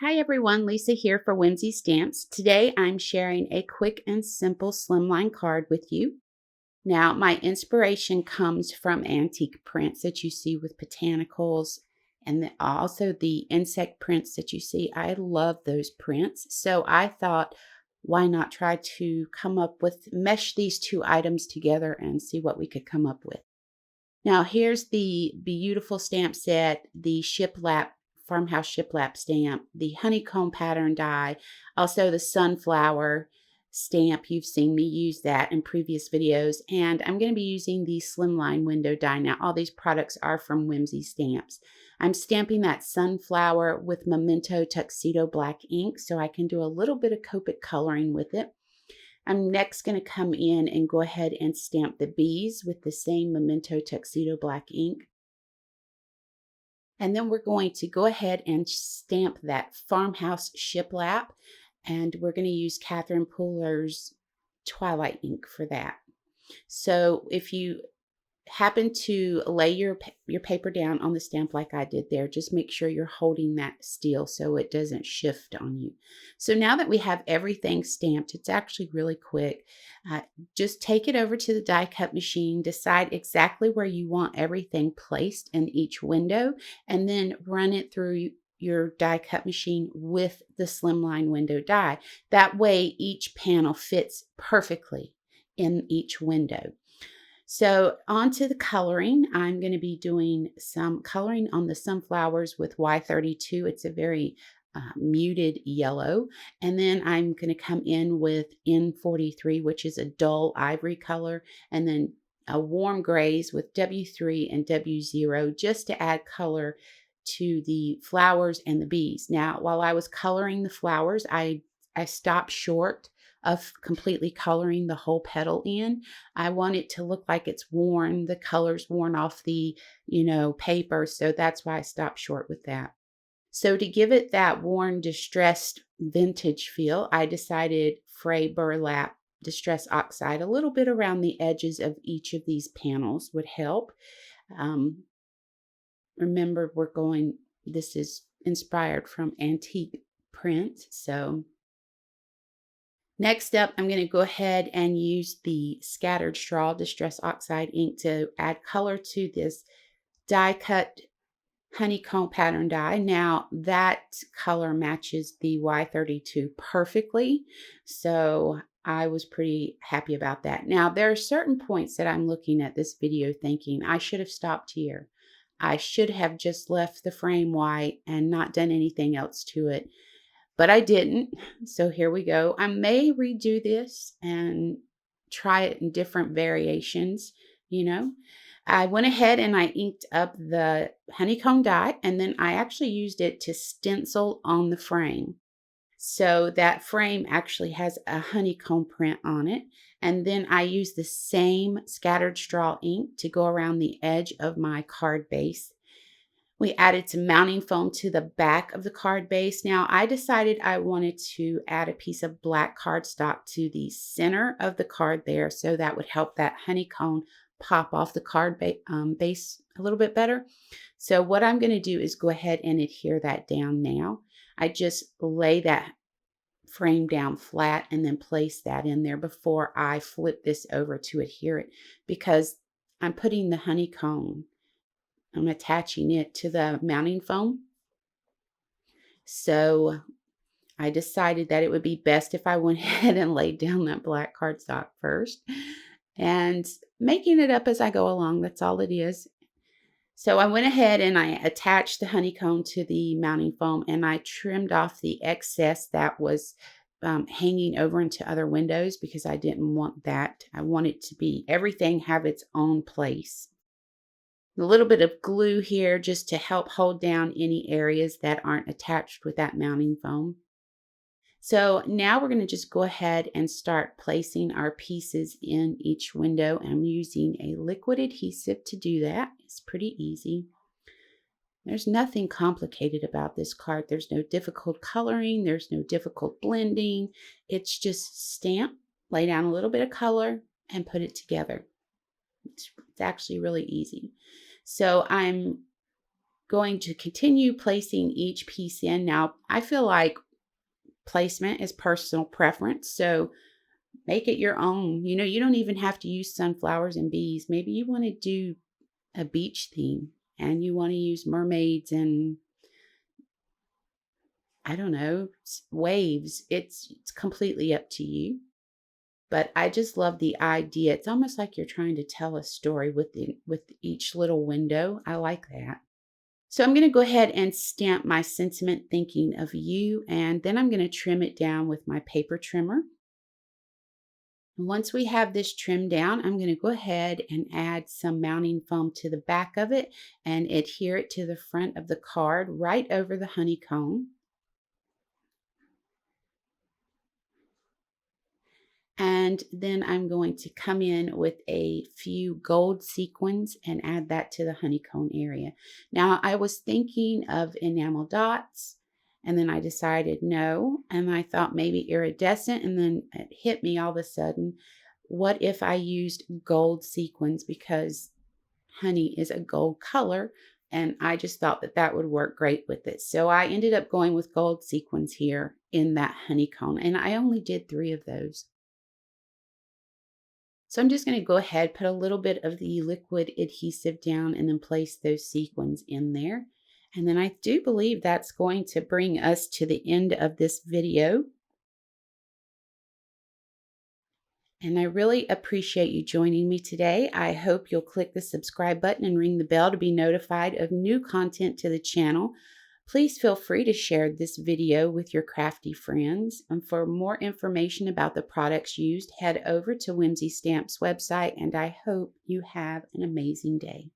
Hi everyone, Lisa here for Whimsy Stamps. Today I'm sharing a quick and simple slimline card with you. Now, my inspiration comes from antique prints that you see with botanicals and also the insect prints that you see. I love those prints. So I thought, why not try to come up with, mesh these two items together and see what we could come up with. Now, here's the beautiful stamp set, the shiplap, farmhouse shiplap stamp, the honeycomb pattern die, also the sunflower stamp. You've seen me use that in previous videos, and I'm going to be using the Slimline window die now. All these products are from Whimsy Stamps. I'm stamping that sunflower with Memento Tuxedo black ink so I can do a little bit of Copic coloring with it. I'm next going to come in and go ahead and stamp the bees with the same Memento Tuxedo black ink. And then we're going to go ahead and stamp that farmhouse shiplap. And we're going to use Catherine Pooler's Twilight ink for that. So if you happen to lay your paper down on the stamp like I did there, just make sure you're holding that still so it doesn't shift on you. So now that we have everything stamped, it's actually really quick. Just take it over to the die cut machine, decide exactly where you want everything placed in each window, and then run it through your die cut machine with the Slimline window die. That way each panel fits perfectly in each window. So on to the coloring. I'm going to be doing some coloring on the sunflowers with Y32. It's a very muted yellow. And then I'm going to come in with N43, which is a dull ivory color, and then a warm grays with W3 and W0 just to add color to the flowers and the bees. Now, while I was coloring the flowers, I stopped short of completely coloring the whole petal in. I want it to look like it's worn, the color's worn off the, paper. So that's why I stopped short with that. So to give it that worn, distressed vintage feel, I decided Fray Burlap Distress Oxide a little bit around the edges of each of these panels would help. Remember, this is inspired from antique print. So next up, I'm going to go ahead and use the Scattered Straw Distress Oxide ink to add color to this die cut honeycomb pattern die. Now that color matches the Y32 perfectly, so I was pretty happy about that. Now there are certain points that I'm looking at this video thinking I should have stopped here. I should have just left the frame white and not done anything else to it. But I didn't. So here we go. I may redo this and try it in different variations, I went ahead and I inked up the honeycomb die, and then I actually used it to stencil on the frame. So that frame actually has a honeycomb print on it. And then I used the same Scattered Straw ink to go around the edge of my card base. We added some mounting foam to the back of the card base. Now I decided I wanted to add a piece of black cardstock to the center of the card there, so that would help that honeycomb pop off the card base a little bit better. So what I'm going to do is go ahead and adhere that down now. I just lay that frame down flat and then place that in there before I flip this over to adhere it, because I'm putting the honeycomb, I'm attaching it to the mounting foam. So I decided that it would be best if I went ahead and laid down that black cardstock first and making it up as I go along. That's all it is. So I went ahead and I attached the honeycomb to the mounting foam, and I trimmed off the excess that was hanging over into other windows, because I didn't want that. I want it to be everything have its own place. A little bit of glue here just to help hold down any areas that aren't attached with that mounting foam. So now we're going to just go ahead and start placing our pieces in each window. I'm using a liquid adhesive to do that. It's pretty easy. There's nothing complicated about this card. There's no difficult coloring. There's no difficult blending. It's just stamp, lay down a little bit of color, and put it together. It's actually really easy. So I'm going to continue placing each piece in. Now, I feel like placement is personal preference, so make it your own. You don't even have to use sunflowers and bees. Maybe you want to do a beach theme and you want to use mermaids and I don't know, waves. It's completely up to you. But I just love the idea. It's almost like you're trying to tell a story with each little window. I like that. So I'm going to go ahead and stamp my sentiment thinking of you, and then I'm going to trim it down with my paper trimmer. Once we have this trimmed down, I'm going to go ahead and add some mounting foam to the back of it and adhere it to the front of the card right over the honeycomb. And then I'm going to come in with a few gold sequins and add that to the honeycomb area. Now, I was thinking of enamel dots, and then I decided no, and I thought maybe iridescent, and then it hit me all of a sudden. What if I used gold sequins, because honey is a gold color, and I just thought that that would work great with it. So I ended up going with gold sequins here in that honeycomb, and I only did 3 of those. So I'm just going to go ahead, put a little bit of the liquid adhesive down and then place those sequins in there. And then I do believe that's going to bring us to the end of this video. And I really appreciate you joining me today. I hope you'll click the subscribe button and ring the bell to be notified of new content to the channel. Please feel free to share this video with your crafty friends. And for more information about the products used, head over to Whimsy Stamp's website, and I hope you have an amazing day.